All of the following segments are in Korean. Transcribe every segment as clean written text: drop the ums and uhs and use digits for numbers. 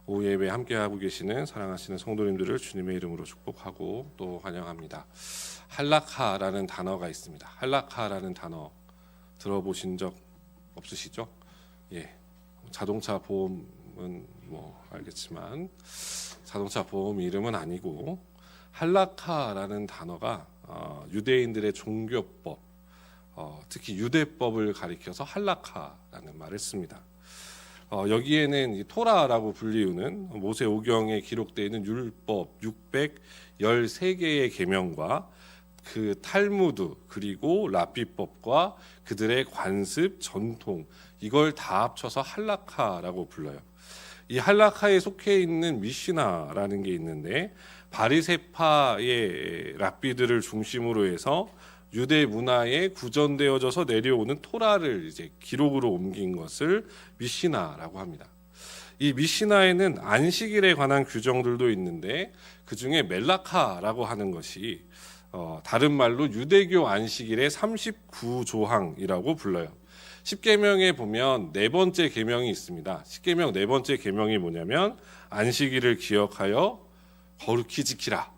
오후 예배 함께하고 계시는 사랑하시는 성도님들을 주님의 이름으로 축복하고 또 환영합니다. 할라카라는 단어가 있습니다. 할라카라는 단어 들어보신 적 없으시죠? 예, 자동차 보험은 뭐 알겠지만 자동차 보험 이름은 아니고 할라카라는 단어가 유대인들의 종교법, 특히 유대법을 가리켜서 할라카라는 말을 씁니다. 여기에는 이 토라라고 불리우는 모세오경에 기록되어 있는 율법 613개의 계명과 그 탈무드 그리고 랍비법과 그들의 관습, 전통 이걸 다 합쳐서 할라카라고 불러요. 이 할라카에 속해 있는 미시나라는 게 있는데 바리새파의 랍비들을 중심으로 해서 유대 문화에 구전되어져서 내려오는 토라를 이제 기록으로 옮긴 것을 미시나라고 합니다. 이 미시나에는 안식일에 관한 규정들도 있는데 그 중에 멜라카라고 하는 것이 다른 말로 유대교 안식일의 39조항이라고 불러요. 10계명에 보면 네 번째 계명이 있습니다. 10계명 네 번째 계명이 뭐냐면 안식일을 기억하여 거룩히 지키라.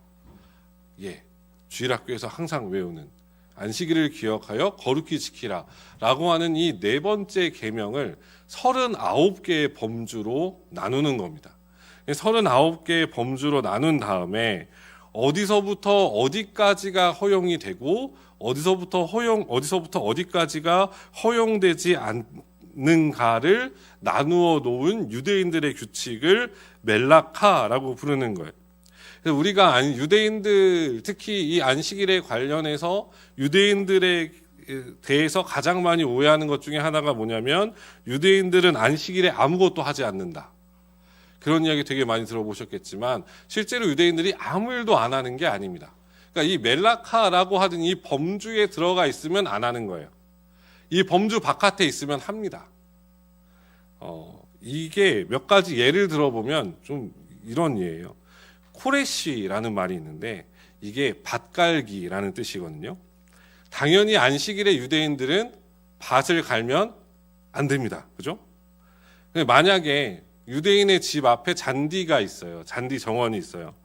예, 주일학교에서 항상 외우는 안식일을 기억하여 거룩히 지키라 라고 하는 이 네 번째 계명을 39개의 범주로 나누는 겁니다. 39개의 범주로 나눈 다음에 어디서부터 어디까지가 허용이 되고 어디서부터 어디까지가 허용되지 않는가를 나누어 놓은 유대인들의 규칙을 멜라카라고 부르는 거예요. 그래서 우리가 유대인들 특히 이 안식일에 관련해서 유대인들에 대해서 가장 많이 오해하는 것 중에 하나가 뭐냐면 유대인들은 안식일에 아무것도 하지 않는다. 그런 이야기 되게 많이 들어보셨겠지만 실제로 유대인들이 아무 일도 안 하는 게 아닙니다. 그러니까 이 멜라카라고 하던 이 범주에 들어가 있으면 안 하는 거예요. 이 범주 바깥에 있으면 합니다. 이게 몇 가지 예를 들어보면 좀 이런 예예요. 코레시라는 말이 있는데 이게 밭갈기라는 뜻이거든요. 당연히 안식일에 유대인들은 밭을 갈면 안 됩니다. 그죠? 만약에 유대인의 집 앞에 잔디가 있어요. 잔디 정원이 있어요.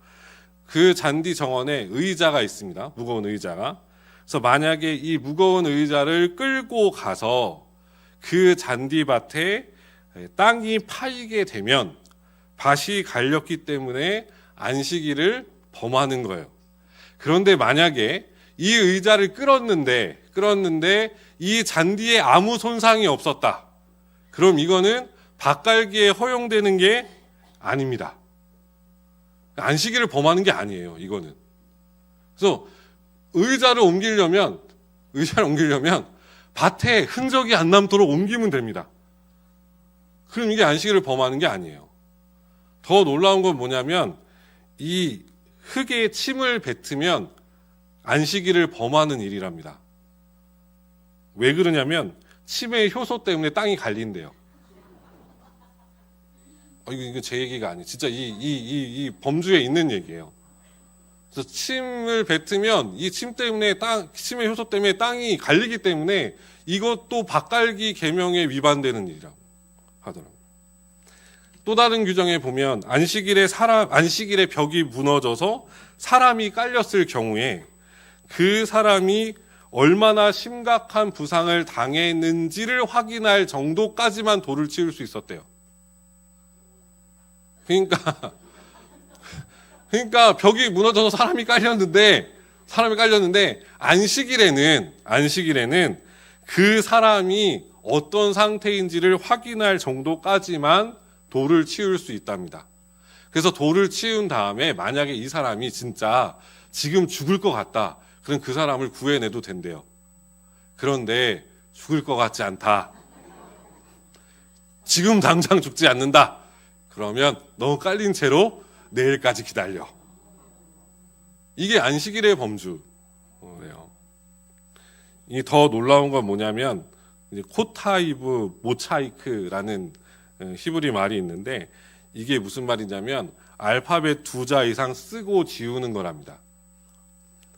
그 잔디 정원에 의자가 있습니다. 무거운 의자가. 그래서 만약에 이 무거운 의자를 끌고 가서 그 잔디밭에 땅이 파이게 되면 밭이 갈렸기 때문에 안식일을 범하는 거예요. 그런데 만약에 이 의자를 끌었는데 이 잔디에 아무 손상이 없었다. 그럼 이거는 밭갈기에 허용되는 게 아닙니다. 안식일을 범하는 게 아니에요. 이거는. 그래서 의자를 옮기려면 밭에 흔적이 안 남도록 옮기면 됩니다. 그럼 이게 안식일을 범하는 게 아니에요. 더 놀라운 건 뭐냐면 이 흙에 침을 뱉으면 안식일을 범하는 일이랍니다. 왜 그러냐면 침의 효소 때문에 땅이 갈린대요. 이거 제 얘기가 아니에요. 진짜 이 범주에 있는 얘기예요. 그래서 침을 뱉으면 이 침의 효소 때문에 땅이 갈리기 때문에 이것도 밭갈기 계명에 위반되는 일이라고 하더라고요. 또 다른 규정에 보면 안식일의 벽이 무너져서 사람이 깔렸을 경우에 그 사람이 얼마나 심각한 부상을 당했는지를 확인할 정도까지만 돌을 치울 수 있었대요. 그러니까 벽이 무너져서 사람이 깔렸는데 안식일에는 그 사람이 어떤 상태인지를 확인할 정도까지만 돌을 치울 수 있답니다. 그래서 돌을 치운 다음에 만약에 이 사람이 진짜 지금 죽을 것 같다. 그럼 그 사람을 구해내도 된대요. 그런데 죽을 것 같지 않다. 지금 당장 죽지 않는다. 그러면 너무 깔린 채로 내일까지 기다려. 이게 안식일의 범주예요. 이 더 놀라운 건 뭐냐면 코타이브 모차이크라는 히브리 말이 있는데 이게 무슨 말이냐면 알파벳 2자 이상 쓰고 지우는 거랍니다.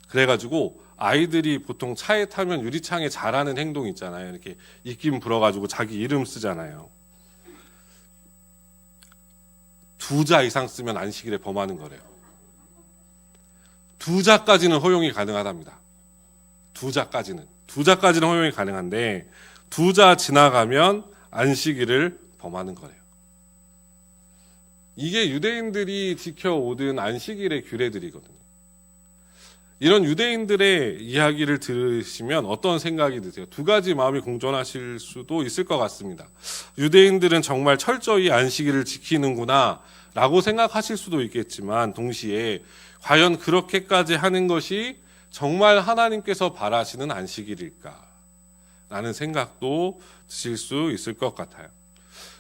그래가지고 아이들이 보통 차에 타면 유리창에 잘하는 행동 있잖아요. 이렇게 입김 불어가지고 자기 이름 쓰잖아요. 2자 이상 쓰면 안식일에 범하는 거래요. 2자까지는 허용이 가능하답니다. 2자까지는 허용이 가능한데 2자 지나가면 안식일을 범하는 거래요. 이게 유대인들이 지켜오던 안식일의 규례들이거든요. 이런 유대인들의 이야기를 들으시면 어떤 생각이 드세요? 두 가지 마음이 공존하실 수도 있을 것 같습니다. 유대인들은 정말 철저히 안식일을 지키는구나 라고 생각하실 수도 있겠지만 동시에 과연 그렇게까지 하는 것이 정말 하나님께서 바라시는 안식일일까? 라는 생각도 드실 수 있을 것 같아요.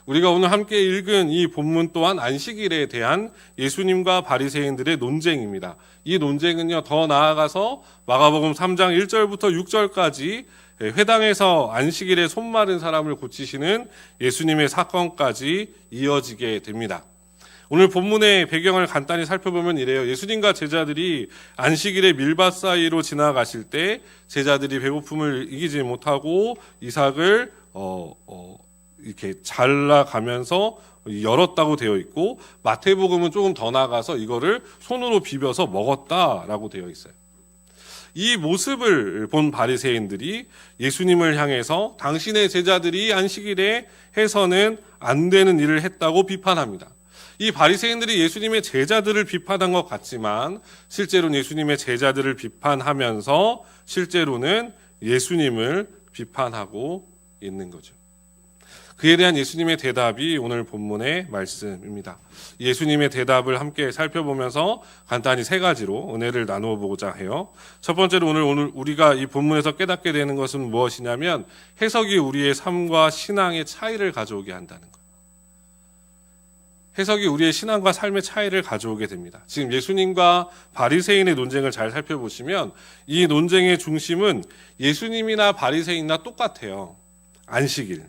우리가 오늘 함께 읽은 이 본문 또한 안식일에 대한 예수님과 바리새인들의 논쟁입니다. 이 논쟁은요, 더 나아가서 마가복음 3장 1절부터 6절까지 회당에서 안식일에 손 마른 사람을 고치시는 예수님의 사건까지 이어지게 됩니다. 오늘 본문의 배경을 간단히 살펴보면 이래요. 예수님과 제자들이 안식일에 밀밭 사이로 지나가실 때 제자들이 배고픔을 이기지 못하고 이삭을 이렇게 잘라가면서 열었다고 되어 있고, 마태복음은 조금 더 나가서 이거를 손으로 비벼서 먹었다라고 되어 있어요. 이 모습을 본 바리새인들이 예수님을 향해서 당신의 제자들이 안식일에 해서는 안 되는 일을 했다고 비판합니다. 이 바리새인들이 예수님의 제자들을 비판한 것 같지만 실제로는 예수님의 제자들을 비판하면서 실제로는 예수님을 비판하고 있는 거죠. 그에 대한 예수님의 대답이 오늘 본문의 말씀입니다. 예수님의 대답을 함께 살펴보면서 간단히 세 가지로 은혜를 나누어 보고자 해요. 첫 번째로 오늘 우리가 이 본문에서 깨닫게 되는 것은 무엇이냐면 해석이 우리의 삶과 신앙의 차이를 가져오게 한다는 거예요. 해석이 우리의 신앙과 삶의 차이를 가져오게 됩니다. 지금 예수님과 바리새인의 논쟁을 잘 살펴보시면 이 논쟁의 중심은 예수님이나 바리새인이나 똑같아요. 안식일.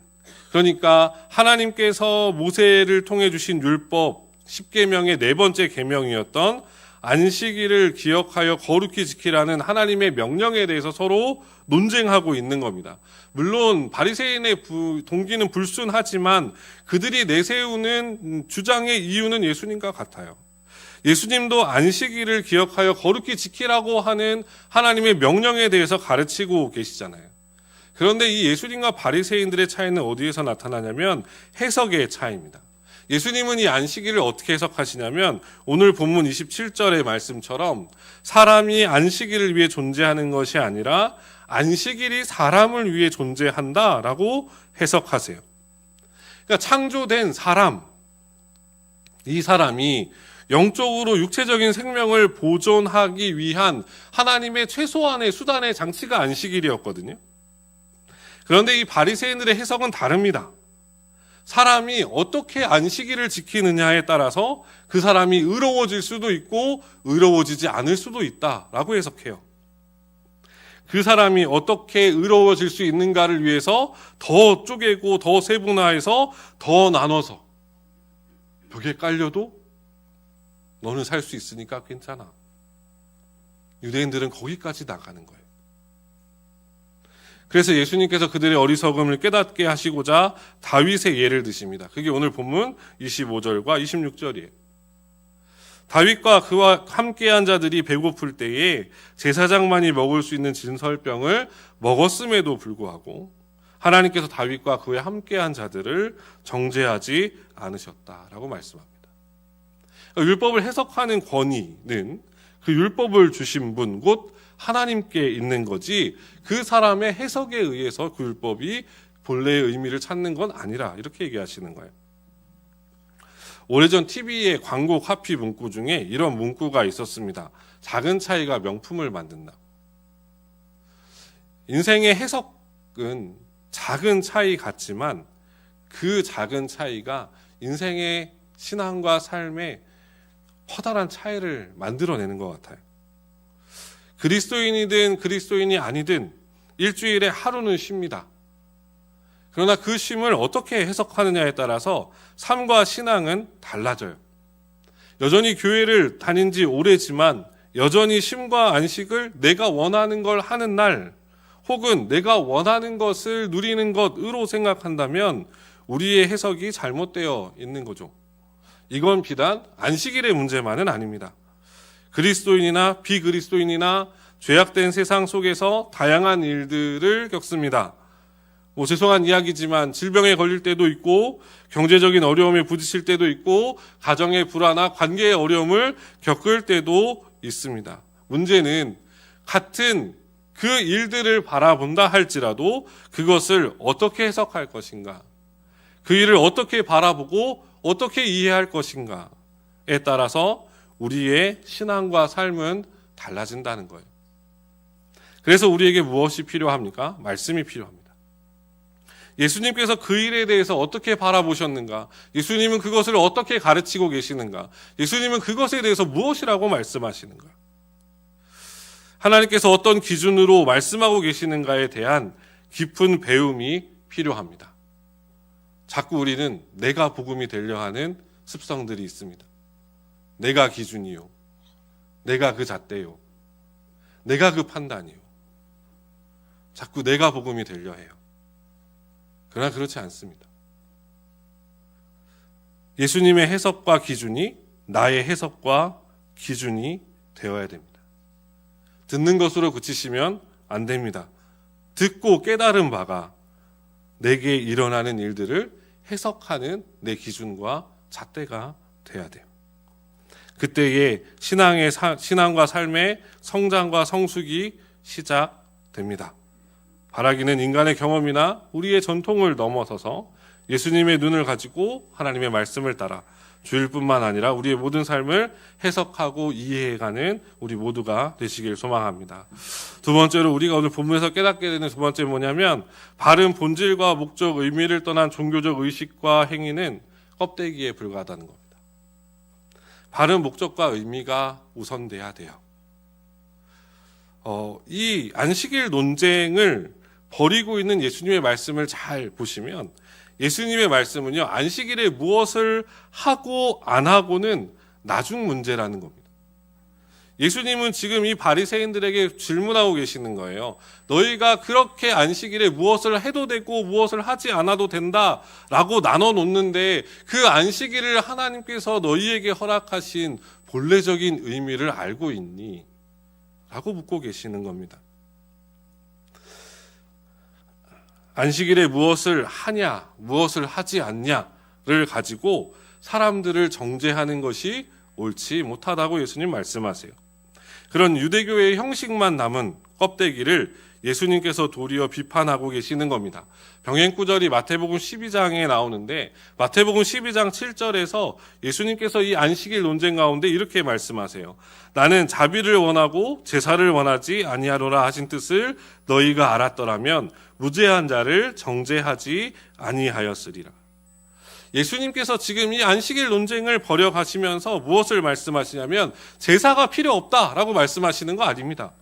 그러니까 하나님께서 모세를 통해 주신 율법 10계명의 네 번째 계명이었던 안식일을 기억하여 거룩히 지키라는 하나님의 명령에 대해서 서로 논쟁하고 있는 겁니다. 물론 바리새인의 동기는 불순하지만 그들이 내세우는 주장의 이유는 예수님과 같아요. 예수님도 안식일을 기억하여 거룩히 지키라고 하는 하나님의 명령에 대해서 가르치고 계시잖아요. 그런데 이 예수님과 바리새인들의 차이는 어디에서 나타나냐면 해석의 차이입니다. 예수님은 이 안식일을 어떻게 해석하시냐면 오늘 본문 27절의 말씀처럼 사람이 안식일을 위해 존재하는 것이 아니라 안식일이 사람을 위해 존재한다라고 해석하세요. 그러니까 창조된 사람, 이 사람이 영적으로 육체적인 생명을 보존하기 위한 하나님의 최소한의 수단의 장치가 안식일이었거든요. 그런데 이 바리새인들의 해석은 다릅니다. 사람이 어떻게 안식일을 지키느냐에 따라서 그 사람이 의로워질 수도 있고 의로워지지 않을 수도 있다라고 해석해요. 그 사람이 어떻게 의로워질 수 있는가를 위해서 더 쪼개고 더 세분화해서 더 나눠서 벽에 깔려도 너는 살 수 있으니까 괜찮아. 유대인들은 거기까지 나가는 거예요. 그래서 예수님께서 그들의 어리석음을 깨닫게 하시고자 다윗의 예를 드십니다. 그게 오늘 본문 25절과 26절이에요. 다윗과 그와 함께한 자들이 배고플 때에 제사장만이 먹을 수 있는 진설병을 먹었음에도 불구하고 하나님께서 다윗과 그와 함께한 자들을 정죄하지 않으셨다라고 말씀합니다. 율법을 해석하는 권위는 그 율법을 주신 분, 곧 하나님께 있는 거지 그 사람의 해석에 의해서 그 율법이 본래의 의미를 찾는 건 아니라 이렇게 얘기하시는 거예요. 오래전 TV의 광고 카피 문구 중에 이런 문구가 있었습니다. 작은 차이가 명품을 만든다. 인생의 해석은 작은 차이 같지만 그 작은 차이가 인생의 신앙과 삶에 커다란 차이를 만들어내는 것 같아요. 그리스도인이든 그리스도인이 아니든 일주일에 하루는 쉽니다. 그러나 그 쉼을 어떻게 해석하느냐에 따라서 삶과 신앙은 달라져요. 여전히 교회를 다닌 지 오래지만 여전히 쉼과 안식을 내가 원하는 걸 하는 날 혹은 내가 원하는 것을 누리는 것으로 생각한다면 우리의 해석이 잘못되어 있는 거죠. 이건 비단 안식일의 문제만은 아닙니다. 그리스도인이나 비그리스도인이나 죄악된 세상 속에서 다양한 일들을 겪습니다. 죄송한 이야기지만 질병에 걸릴 때도 있고 경제적인 어려움에 부딪힐 때도 있고 가정의 불화나 관계의 어려움을 겪을 때도 있습니다. 문제는 같은 그 일들을 바라본다 할지라도 그것을 어떻게 해석할 것인가, 그 일을 어떻게 바라보고 어떻게 이해할 것인가에 따라서 우리의 신앙과 삶은 달라진다는 거예요. 그래서 우리에게 무엇이 필요합니까? 말씀이 필요합니다. 예수님께서 그 일에 대해서 어떻게 바라보셨는가? 예수님은 그것을 어떻게 가르치고 계시는가? 예수님은 그것에 대해서 무엇이라고 말씀하시는가? 하나님께서 어떤 기준으로 말씀하고 계시는가에 대한 깊은 배움이 필요합니다. 자꾸 우리는 내가 복음이 되려 하는 습성들이 있습니다. 내가 기준이요. 내가 그 잣대요. 내가 그 판단이요. 자꾸 내가 복음이 되려 해요. 그러나 그렇지 않습니다. 예수님의 해석과 기준이 나의 해석과 기준이 되어야 됩니다. 듣는 것으로 그치시면 안 됩니다. 듣고 깨달은 바가 내게 일어나는 일들을 해석하는 내 기준과 잣대가 돼야 돼요. 그때의 신앙과 삶의 성장과 성숙이 시작됩니다. 바라기는 인간의 경험이나 우리의 전통을 넘어서서 예수님의 눈을 가지고 하나님의 말씀을 따라 주일뿐만 아니라 우리의 모든 삶을 해석하고 이해해가는 우리 모두가 되시길 소망합니다. 두 번째로 우리가 오늘 본문에서 깨닫게 되는 두 번째 뭐냐면 바른 본질과 목적, 의미를 떠난 종교적 의식과 행위는 껍데기에 불과하다는 겁니다. 바른 목적과 의미가 우선돼야 돼요. 이 안식일 논쟁을 벌이고 있는 예수님의 말씀을 잘 보시면 예수님의 말씀은요, 안식일에 무엇을 하고 안 하고는 나중 문제라는 겁니다. 예수님은 지금 이 바리새인들에게 질문하고 계시는 거예요. 너희가 그렇게 안식일에 무엇을 해도 되고 무엇을 하지 않아도 된다라고 나눠 놓는데 그 안식일을 하나님께서 너희에게 허락하신 본래적인 의미를 알고 있니? 라고 묻고 계시는 겁니다. 안식일에 무엇을 하냐, 무엇을 하지 않냐를 가지고 사람들을 정죄하는 것이 옳지 못하다고 예수님 말씀하세요. 그런 유대교의 형식만 남은 껍데기를 예수님께서 도리어 비판하고 계시는 겁니다. 병행구절이 마태복음 12장에 나오는데 마태복음 12장 7절에서 예수님께서 이 안식일 논쟁 가운데 이렇게 말씀하세요. 나는 자비를 원하고 제사를 원하지 아니하노라 하신 뜻을 너희가 알았더라면 무죄한 자를 정죄하지 아니하였으리라. 예수님께서 지금 이 안식일 논쟁을 벌여가시면서 무엇을 말씀하시냐면 제사가 필요 없다라고 말씀하시는 거 아닙니다.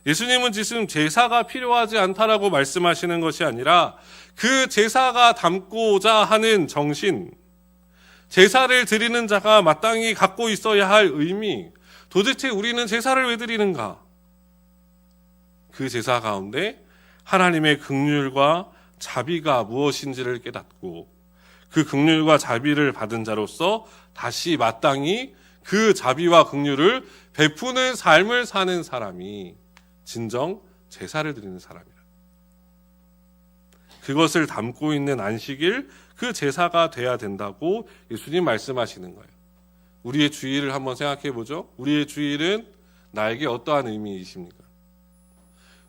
예수님은 지금 제사가 필요하지 않다라고 말씀하시는 것이 아니라 그 제사가 담고자 하는 정신, 제사를 드리는 자가 마땅히 갖고 있어야 할 의미, 도대체 우리는 제사를 왜 드리는가? 그 제사 가운데 하나님의 긍휼과 자비가 무엇인지를 깨닫고 그 긍휼과 자비를 받은 자로서 다시 마땅히 그 자비와 긍휼을 베푸는 삶을 사는 사람이 진정 제사를 드리는 사람이라. 그것을 담고 있는 안식일, 그 제사가 돼야 된다고 예수님 말씀하시는 거예요. 우리의 주일을 한번 생각해 보죠. 우리의 주일은 나에게 어떠한 의미이십니까?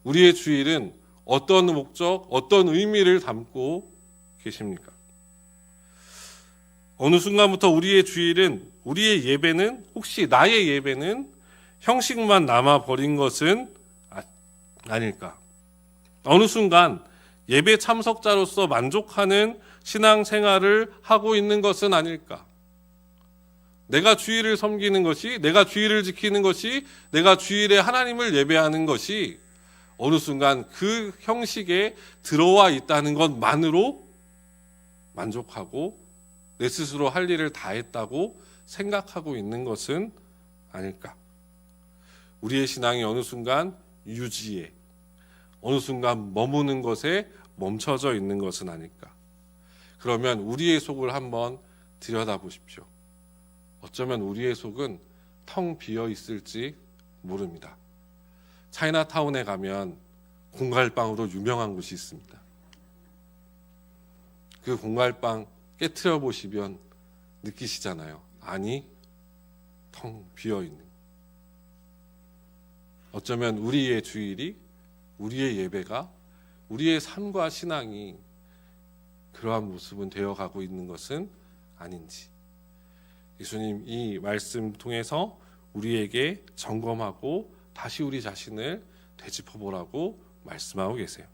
우리의 주일은 어떤 목적, 어떤 의미를 담고 계십니까? 어느 순간부터 우리의 주일은, 우리의 예배는, 혹시 나의 예배는 형식만 남아버린 것은 아닐까? 어느 순간 예배 참석자로서 만족하는 신앙생활을 하고 있는 것은 아닐까? 내가 주일을 섬기는 것이, 내가 주일을 지키는 것이, 내가 주일에 하나님을 예배하는 것이 어느 순간 그 형식에 들어와 있다는 것만으로 만족하고 내 스스로 할 일을 다 했다고 생각하고 있는 것은 아닐까? 우리의 신앙이 어느 순간 유지에, 어느 순간 머무는 것에 멈춰져 있는 것은 아닐까? 그러면 우리의 속을 한번 들여다보십시오. 어쩌면 우리의 속은 텅 비어 있을지 모릅니다. 차이나타운에 가면 공갈빵으로 유명한 곳이 있습니다. 그 공갈빵 깨트려 보시면 느끼시잖아요. 아니, 텅 비어 있는. 어쩌면 우리의 주일이, 우리의 예배가, 우리의 삶과 신앙이 그러한 모습은 되어가고 있는 것은 아닌지, 예수님 이 말씀 통해서 우리에게 점검하고 다시 우리 자신을 되짚어보라고 말씀하고 계세요.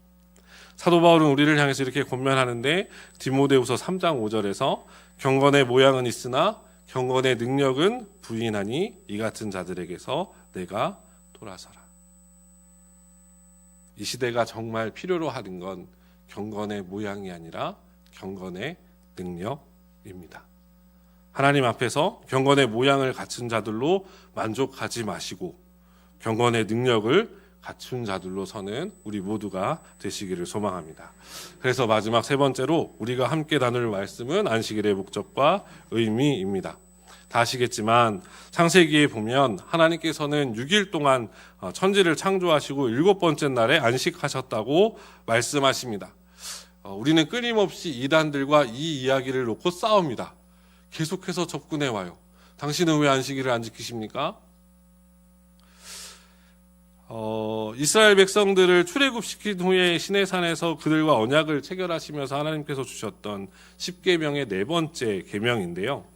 사도 바울은 우리를 향해서 이렇게 권면하는데, 디모데후서 3장 5절에서 경건의 모양은 있으나 경건의 능력은 부인하니 이 같은 자들에게서 내가 돌아서라. 이 시대가 정말 필요로 하는 건 경건의 모양이 아니라 경건의 능력입니다. 하나님 앞에서 경건의 모양을 갖춘 자들로 만족하지 마시고 경건의 능력을 갖춘 자들로 서는 우리 모두가 되시기를 소망합니다. 그래서 마지막 세 번째로 우리가 함께 나눌 말씀은 안식일의 목적과 의미입니다. 다 아시겠지만 창세기에 보면 하나님께서는 6일 동안 천지를 창조하시고 7번째 날에 안식하셨다고 말씀하십니다. 우리는 끊임없이 이단들과 이 이야기를 놓고 싸웁니다. 계속해서 접근해 와요. 당신은 왜 안식일을 안 지키십니까? 이스라엘 백성들을 출애굽시킨 후에 시내산에서 그들과 언약을 체결하시면서 하나님께서 주셨던 10계명의 네 번째 계명인데요.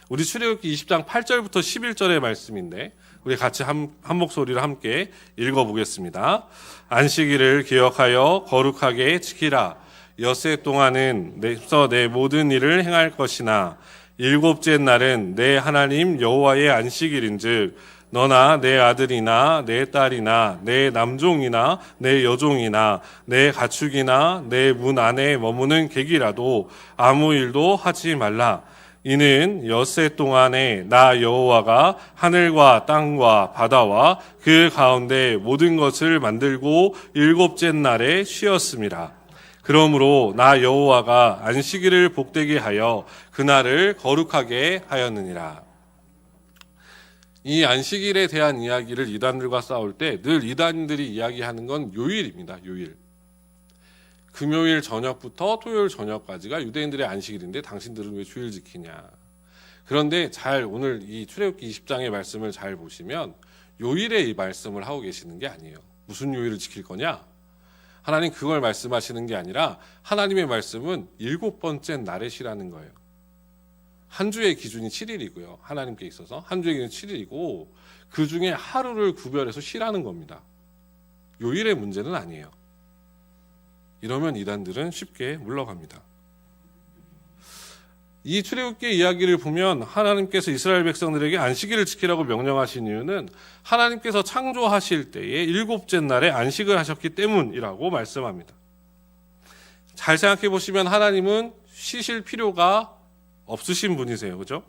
우리 출애굽기 20장 8절부터 11절의 말씀인데 우리 같이 한 목소리로 함께 읽어보겠습니다. 안식일을 기억하여 거룩하게 지키라. 엿새 동안은 내 모든 일을 행할 것이나 일곱째 날은 내 하나님 여호와의 안식일인즉 너나 내 아들이나 내 딸이나 내 남종이나 내 여종이나 내 가축이나 내 문 안에 머무는 객이라도 아무 일도 하지 말라. 이는 엿새 동안에 나 여호와가 하늘과 땅과 바다와 그 가운데 모든 것을 만들고 일곱째 날에 쉬었음이라. 그러므로 나 여호와가 안식일을 복되게 하여 그날을 거룩하게 하였느니라. 이 안식일에 대한 이야기를 이단들과 싸울 때 늘 이단들이 이야기하는 건 요일입니다. 요일. 금요일 저녁부터 토요일 저녁까지가 유대인들의 안식일인데 당신들은 왜 주일 지키냐. 그런데 오늘 이 출애굽기 20장의 말씀을 잘 보시면 요일에 이 말씀을 하고 계시는 게 아니에요. 무슨 요일을 지킬 거냐? 하나님 그걸 말씀하시는 게 아니라 하나님의 말씀은 7번째 날에 쉬라는 거예요. 한 주의 기준이 7일이고요. 하나님께 있어서 한 주의 기준이 7일이고 그 중에 하루를 구별해서 쉬라는 겁니다. 요일의 문제는 아니에요. 이러면 이단들은 쉽게 물러갑니다. 이 출애굽기 이야기를 보면 하나님께서 이스라엘 백성들에게 안식일을 지키라고 명령하신 이유는 하나님께서 창조하실 때에 일곱째 날에 안식을 하셨기 때문이라고 말씀합니다. 잘 생각해 보시면 하나님은 쉬실 필요가 없으신 분이세요. 그죠?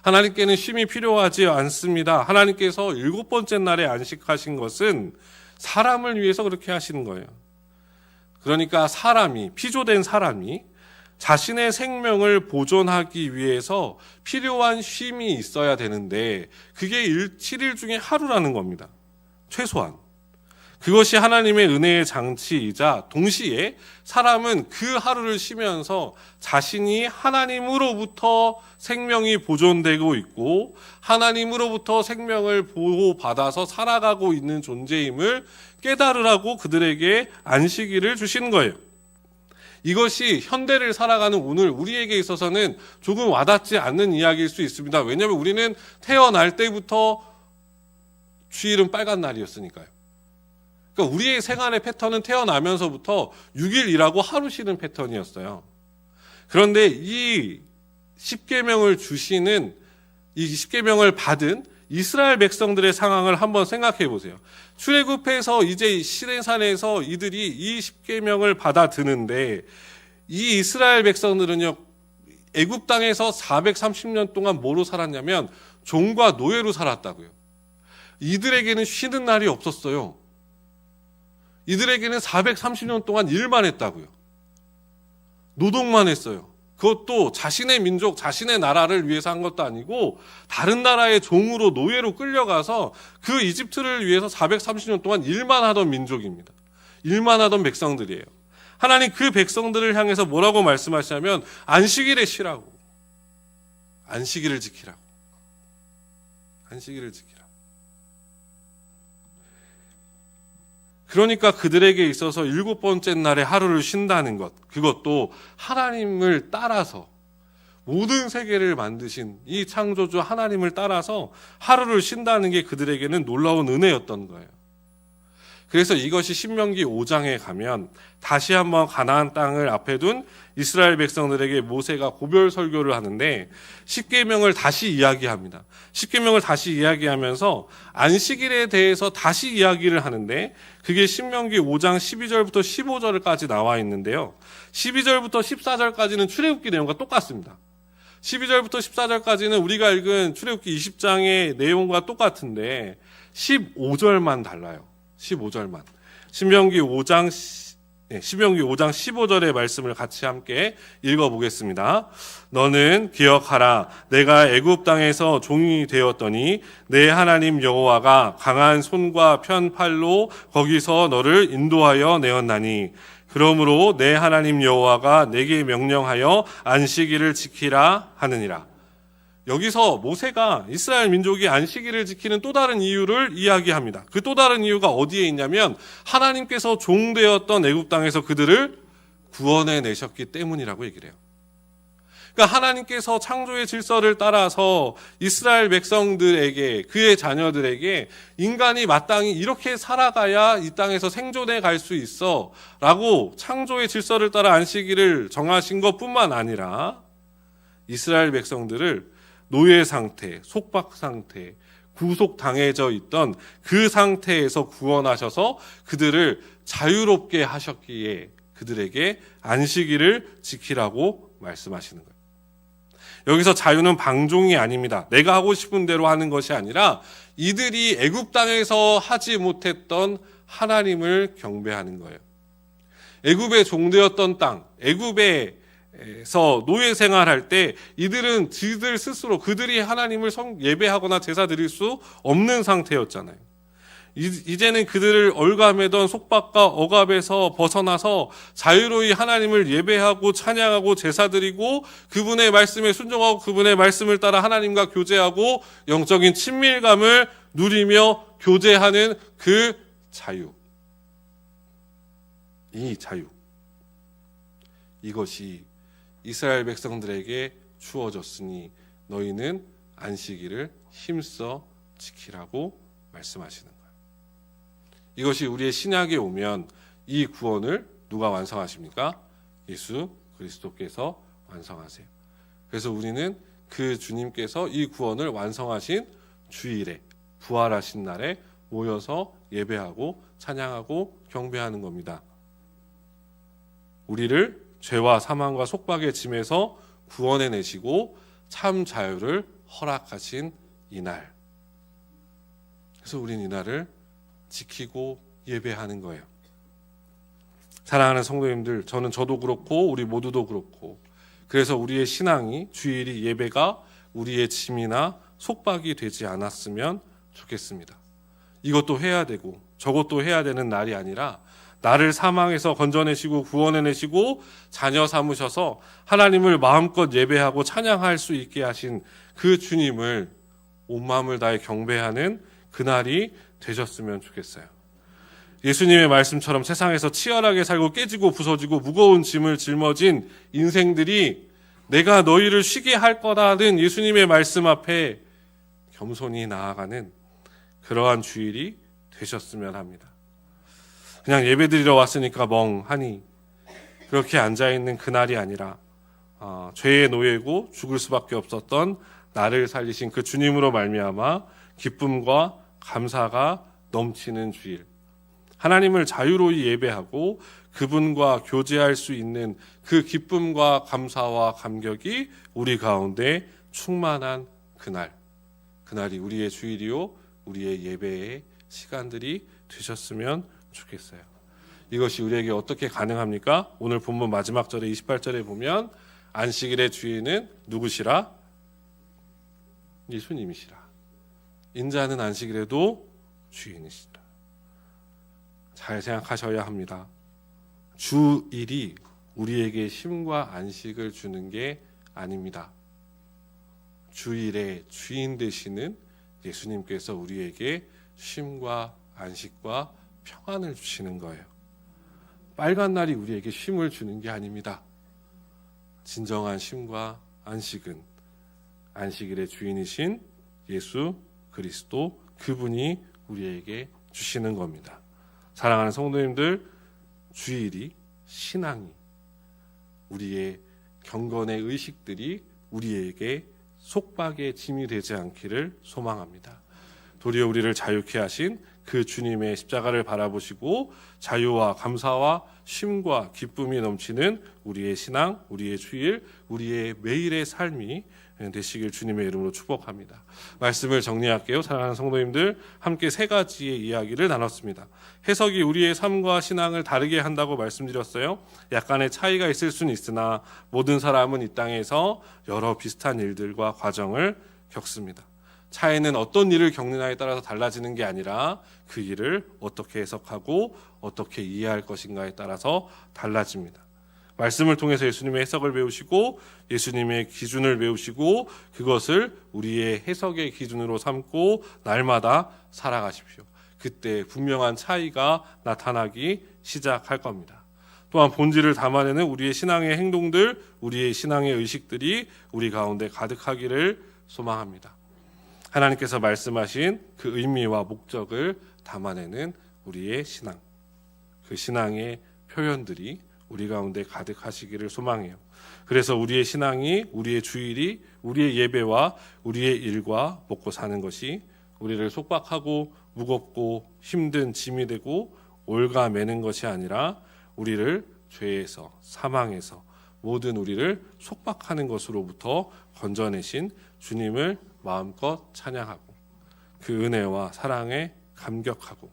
하나님께는 쉼이 필요하지 않습니다. 하나님께서 7번째 날에 안식하신 것은 사람을 위해서 그렇게 하시는 거예요. 그러니까 피조된 사람이 자신의 생명을 보존하기 위해서 필요한 쉼이 있어야 되는데 그게 7일 중에 하루라는 겁니다. 최소한. 그것이 하나님의 은혜의 장치이자 동시에 사람은 그 하루를 쉬면서 자신이 하나님으로부터 생명이 보존되고 있고 하나님으로부터 생명을 보호받아서 살아가고 있는 존재임을 깨달으라고 그들에게 안식일을 주신 거예요. 이것이 현대를 살아가는 오늘 우리에게 있어서는 조금 와닿지 않는 이야기일 수 있습니다. 왜냐하면 우리는 태어날 때부터 주일은 빨간 날이었으니까요. 그러니까 우리의 생활의 패턴은 태어나면서부터 6일 일하고 하루 쉬는 패턴이었어요. 그런데 이 10계명을 주시는 이 10계명을 받은 이스라엘 백성들의 상황을 한번 생각해 보세요. 출애굽해서 이제 시내산에서 이들이 이 10계명을 받아드는데 이 이스라엘 백성들은요 애굽 땅에서 430년 동안 뭐로 살았냐면 종과 노예로 살았다고요. 이들에게는 쉬는 날이 없었어요. 이들에게는 430년 동안 일만 했다고요. 노동만 했어요. 그것도 자신의 민족, 자신의 나라를 위해서 한 것도 아니고 다른 나라의 종으로 노예로 끌려가서 그 이집트를 위해서 430년 동안 일만 하던 민족입니다. 일만 하던 백성들이에요. 하나님 그 백성들을 향해서 뭐라고 말씀하시냐면 안식일에 쉬라고. 안식일을 지키라고. 안식일을 지키라고. 그러니까 그들에게 있어서 7번째 날에 하루를 쉰다는 것, 그것도 하나님을 따라서 모든 세계를 만드신 이 창조주 하나님을 따라서 하루를 쉰다는 게 그들에게는 놀라운 은혜였던 거예요. 그래서 이것이 신명기 5장에 가면 다시 한번 가나안 땅을 앞에 둔 이스라엘 백성들에게 모세가 고별 설교를 하는데 십계명을 다시 이야기합니다. 십계명을 다시 이야기하면서 안식일에 대해서 다시 이야기를 하는데 그게 신명기 5장 12절부터 15절까지 나와 있는데요. 12절부터 14절까지는 출애굽기 내용과 똑같습니다. 12절부터 14절까지는 우리가 읽은 출애굽기 20장의 내용과 똑같은데 15절만 달라요. 15절만. 신명기 5장 15절의 말씀을 같이 함께 읽어보겠습니다. 너는 기억하라. 내가 애굽 땅에서 종이 되었더니 내 하나님 여호와가 강한 손과 편 팔로 거기서 너를 인도하여 내었나니 그러므로 내 하나님 여호와가 내게 명령하여 안식일을 지키라 하느니라. 여기서 모세가 이스라엘 민족이 안식일을 지키는 또 다른 이유를 이야기합니다. 그 또 다른 이유가 어디에 있냐면 하나님께서 종되었던 애굽 땅에서 그들을 구원해 내셨기 때문이라고 얘기를 해요. 그러니까 하나님께서 창조의 질서를 따라서 이스라엘 백성들에게, 그의 자녀들에게 인간이 마땅히 이렇게 살아가야 이 땅에서 생존해 갈 수 있어 라고 창조의 질서를 따라 안식일을 정하신 것뿐만 아니라 이스라엘 백성들을 노예 상태, 속박 상태, 구속당해져 있던 그 상태에서 구원하셔서 그들을 자유롭게 하셨기에 그들에게 안식일을 지키라고 말씀하시는 거예요. 여기서 자유는 방종이 아닙니다. 내가 하고 싶은 대로 하는 것이 아니라 이들이 애굽 땅에서 하지 못했던 하나님을 경배하는 거예요. 애굽의 종되었던 땅, 애굽에서 노예 생활할 때 이들은 지들 스스로 그들이 하나님을 예배하거나 제사 드릴 수 없는 상태였잖아요. 이제는 그들을 얼감매던 속박과 억압에서 벗어나서 자유로이 하나님을 예배하고 찬양하고 제사 드리고 그분의 말씀에 순종하고 그분의 말씀을 따라 하나님과 교제하고 영적인 친밀감을 누리며 교제하는 그 자유. 이 자유. 이것이 이스라엘 백성들에게 주어졌으니 너희는 안식일을 힘써 지키라고 말씀하시는 거예요. 이것이 우리의 신약에 오면 이 구원을 누가 완성하십니까? 예수 그리스도께서 완성하세요. 그래서 우리는 그 주님께서 이 구원을 완성하신 주일에, 부활하신 날에 모여서 예배하고 찬양하고 경배하는 겁니다. 우리를 죄와 사망과 속박의 짐에서 구원해내시고 참 자유를 허락하신 이날. 그래서 우리는 이날을 지키고 예배하는 거예요. 사랑하는 성도님들, 저도 그렇고 우리 모두도 그렇고 그래서 우리의 신앙이, 주일이, 예배가 우리의 짐이나 속박이 되지 않았으면 좋겠습니다. 이것도 해야 되고 저것도 해야 되는 날이 아니라 나를 사망에서 건져내시고 구원해내시고 자녀 삼으셔서 하나님을 마음껏 예배하고 찬양할 수 있게 하신 그 주님을 온 마음을 다해 경배하는 그날이 되셨으면 좋겠어요. 예수님의 말씀처럼 세상에서 치열하게 살고 깨지고 부서지고 무거운 짐을 짊어진 인생들이 내가 너희를 쉬게 할 거라는 예수님의 말씀 앞에 겸손히 나아가는 그러한 주일이 되셨으면 합니다. 그냥 예배드리러 왔으니까 멍하니 그렇게 앉아있는 그날이 아니라 죄의 노예고 죽을 수밖에 없었던 나를 살리신 그 주님으로 말미암아 기쁨과 감사가 넘치는 주일, 하나님을 자유로이 예배하고 그분과 교제할 수 있는 그 기쁨과 감사와 감격이 우리 가운데 충만한 그날이 우리의 주일이요 우리의 예배의 시간들이 되셨으면 좋겠어요. 이것이 우리에게 어떻게 가능합니까? 오늘 본문 마지막 절에 28절에 보면 안식일의 주인은 누구시라? 예수님이시라. 인자는 안식일에도 주인이시라. 잘 생각하셔야 합니다. 주일이 우리에게 쉼과 안식을 주는 게 아닙니다. 주일의 주인 되시는 예수님께서 우리에게 쉼과 안식과 평안을 주시는 거예요. 빨간 날이 우리에게 쉼을 주는 게 아닙니다. 진정한 쉼과 안식은 안식일의 주인이신 예수 그리스도 그분이 우리에게 주시는 겁니다. 사랑하는 성도님들, 주일이 신앙이 우리의 경건의 의식들이 우리에게 속박의 짐이 되지 않기를 소망합니다. 도리어 우리를 자유케 하신 그 주님의 십자가를 바라보시고 자유와 감사와 쉼과 기쁨이 넘치는 우리의 신앙, 우리의 주일, 우리의 매일의 삶이 되시길 주님의 이름으로 축복합니다. 말씀을 정리할게요. 사랑하는 성도님들, 함께 세 가지의 이야기를 나눴습니다. 해석이 우리의 삶과 신앙을 다르게 한다고 말씀드렸어요. 약간의 차이가 있을 수는 있으나 모든 사람은 이 땅에서 여러 비슷한 일들과 과정을 겪습니다. 차이는 어떤 일을 겪느냐에 따라서 달라지는 게 아니라 그 일을 어떻게 해석하고 어떻게 이해할 것인가에 따라서 달라집니다. 말씀을 통해서 예수님의 해석을 배우시고 예수님의 기준을 배우시고 그것을 우리의 해석의 기준으로 삼고 날마다 살아가십시오. 그때 분명한 차이가 나타나기 시작할 겁니다. 또한 본질을 담아내는 우리의 신앙의 행동들, 우리의 신앙의 의식들이 우리 가운데 가득하기를 소망합니다. 하나님께서 말씀하신 그 의미와 목적을 담아내는 우리의 신앙, 그 신앙의 표현들이 우리 가운데 가득하시기를 소망해요. 그래서 우리의 신앙이, 우리의 주일이, 우리의 예배와 우리의 일과 먹고 사는 것이 우리를 속박하고 무겁고 힘든 짐이 되고 올가매는 것이 아니라 우리를 죄에서, 사망에서 모든 우리를 속박하는 것으로부터 건져내신 주님을 마음껏 찬양하고 그 은혜와 사랑에 감격하고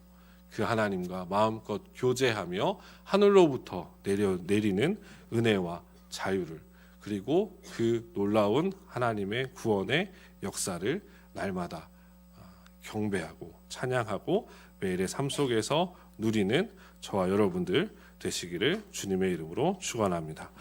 그 하나님과 마음껏 교제하며 하늘로부터 내리는 은혜와 자유를 그리고 그 놀라운 하나님의 구원의 역사를 날마다 경배하고 찬양하고 매일의 삶 속에서 누리는 저와 여러분들 되시기를 주님의 이름으로 축원합니다.